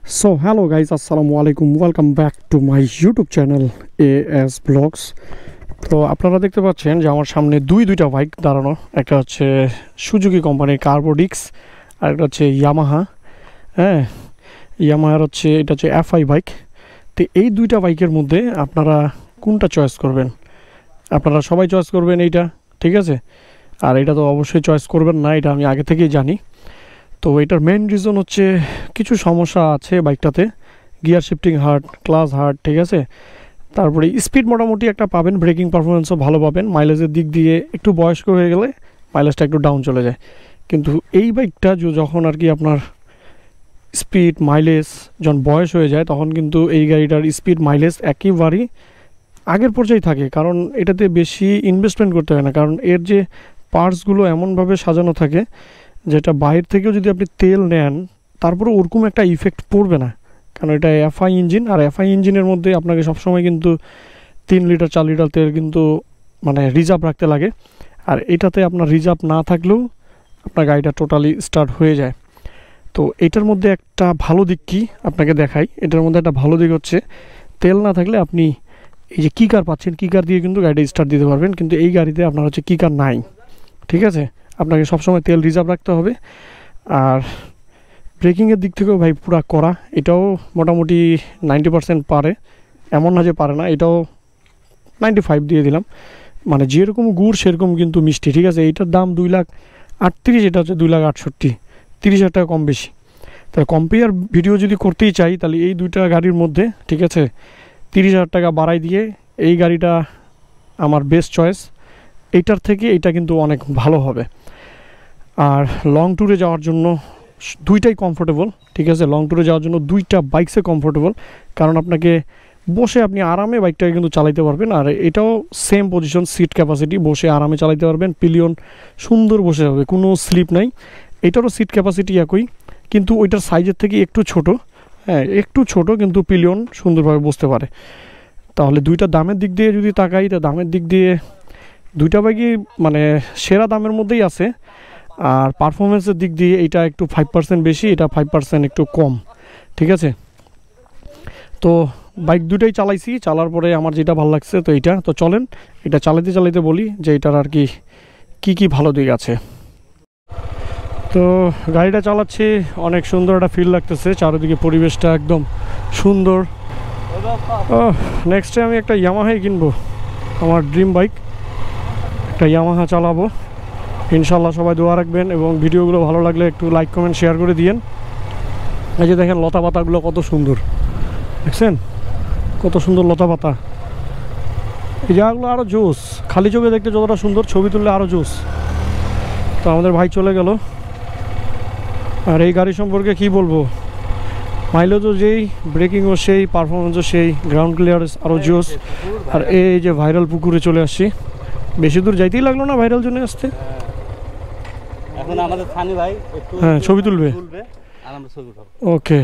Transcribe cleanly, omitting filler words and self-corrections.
So hello guys, assalamualaikum, welcome back to my YouTube channel AS Vlogs। তো আপনারা দেখতে পাচ্ছেন যে আমার সামনে দুইটা বাইক দাঁড়ানো, একটা হচ্ছে সুজুকি কোম্পানির কার্বোডিক্স আর একটা হচ্ছে ইয়ামাহা। ইয়ামাহার হচ্ছে এটা হচ্ছে FI বাইক। তো এই দুইটা বাইকের মধ্যে আপনারা কোনটা চয়েস করবেন? আপনারা সবাই চয়েস করবেন এইটা, ঠিক আছে? আর এটা তো অবশ্যই চয়েস করবেন না, এটা আমি আগে থেকেই জানি। তো এটার মেইন রিজন হচ্ছে কিছু সমস্যা আছে বাইকটাতে, gear shifting hard, clutch hard, ঠিক আছে? তারপরে স্পিড মোটামুটি একটা পাবেন, ব্রেকিং পারফরমেন্সও ভালো পাবেন। মাইলেজের দিক দিয়ে একটু বয়স্ক হয়ে গেলে মাইলেজটা একটু ডাউন চলে যায়, কিন্তু এই বাইকটা যখন আর কি আপনার স্পিড মাইলেজ যখন বয়স হয়ে যায় তখন কিন্তু এই গাড়িটার স্পিড মাইলেজ একেবারেই আগের পর্যায়ে থাকে, কারণ এটাতে বেশি ইনভেস্টমেন্ট করতে হয় না, কারণ এর যে পার্টসগুলো এমনভাবে সাজানো থাকে যেটা বাইরে থেকেও যদি আপনি তেল নেন তারপরে ওরকম একটা ইফেক্ট পড়বে না, কারণ এটা FI ইঞ্জিন। আর FI ইঞ্জিনের মধ্যে আপনাকে সবসময় কিন্তু 3 লিটার 4 লিটার তেল কিন্তু মানে রিজার্ভ রাখতে লাগে, আর এটাতে আপনার রিজার্ভ না থাকলেও আপনার গাড়িটা টোটালি স্টার্ট হয়ে যায়। তো এটার মধ্যে একটা ভালো দিক কি আপনাকে দেখাই। এটার মধ্যে একটা ভালো দিক হচ্ছে তেল না থাকলে আপনি এই যে কিকার পাচ্ছেন, কিকার দিয়ে কিন্তু গাড়িটা স্টার্ট দিতে পারবেন, কিন্তু এই গাড়িতে আপনার হচ্ছে কিকার নাই, ঠিক আছে? আপনাকে সবসময় তেল রিজার্ভ রাখতে হবে। আর ব্রেকিংয়ের দিক থেকেও ভাই পুরা করা, এটাও মোটামুটি 90% পারে, এমন না যে পারে না, এটাও 95 দিয়ে দিলাম। মানে যেরকম গুড় সেরকম কিন্তু মিষ্টি, ঠিক আছে? এইটার দাম 2,38,000, এটা হচ্ছে 2,68,000, 30,000 টাকা কম বেশি। তাহলে কম্পেয়ার ভিডিও যদি করতেই চাই তাহলে এই দুইটা গাড়ির মধ্যে, ঠিক আছে, 30,000 টাকা বাড়াই দিয়ে এই গাড়িটা আমার বেস্ট চয়েস। এইটার থেকে এটা কিন্তু অনেক ভালো হবে। আর লং ট্যুরে যাওয়ার জন্য দুইটাই কমফোর্টেবল, ঠিক আছে? লং ট্যুরে যাওয়ার জন্য দুইটা বাইকসে কমফোর্টেবল, কারণ আপনাকে বসে আপনি আরামে বাইকটাকে কিন্তু চালাইতে পারবেন। আর এটাও সেম পজিশন, সিট ক্যাপাসিটি, বসে আরামে চালাইতে পারবেন। পিলিয়ন সুন্দর বসে হবে, কোনো স্লিপ নাই। এটারও সিট ক্যাপাসিটি একই, কিন্তু ওইটার সাইজের থেকে একটু ছোট, হ্যাঁ একটু ছোট, কিন্তু পিলিয়ন সুন্দরভাবে বসতে পারে। তাহলে দুইটা দামের দিক দিয়ে যদি তাকাই, তা দামের দিক দিয়ে দুইটা বাইকই মানে সেরা দামের মধ্যেই আছে। আর পারফরমেন্সের দিক দিয়ে এটা একটু 5% বেশি, এটা 5% একটু কম, ঠিক আছে? তো বাইক দুটাই চালাইছি, চালার পরে আমার যেটা ভালো লাগছে তো এইটা। তো চলেন এটা চালাইতে চালাইতে বলি যে এটার আর কি ভালো দিক আছে। তো গাড়িটা চালাচ্ছি, অনেক সুন্দর একটা ফিল লাগতেছে, চারিদিকে পরিবেশটা একদম সুন্দর। নেক্সটে আমি একটা ইয়ামাহাই কিনবো, আমার ড্রিম বাইক, একটা ইয়ামাহা চালাবো ইনশাল্লাহ। সবাই দোয়া রাখবেন এবং ভিডিওগুলো ভালো লাগলে একটু লাইক কমেন্ট শেয়ার করে দিয়েন। এই যে দেখেন লতা পাতাগুলো কত সুন্দর, দেখছেন কত সুন্দর লতা পাতা। এই জায়গাগুলো আরও জোস, খালি চোখে দেখতে যতটা সুন্দর, ছবি তুললে আরও জোস। তো আমাদের ভাই চলে গেল। আর এই গাড়ি সম্পর্কে কি বলবো, মাইলেজও যেই, ব্রেকিংও সেই, পারফরমেন্সও সেই, গ্রাউন্ড ক্লিয়ারেন্স আরও জোস। আর এই যে ভাইরাল পুকুরে চলে আসছি, বেশি দূর যাইতেই লাগলো না ভাইরাল জন্য আসতে। এখন আমাদের থানি ভাই একটু হ্যাঁ ছবি তুলবে, আর আমরা ছবি উঠাবো। ওকে।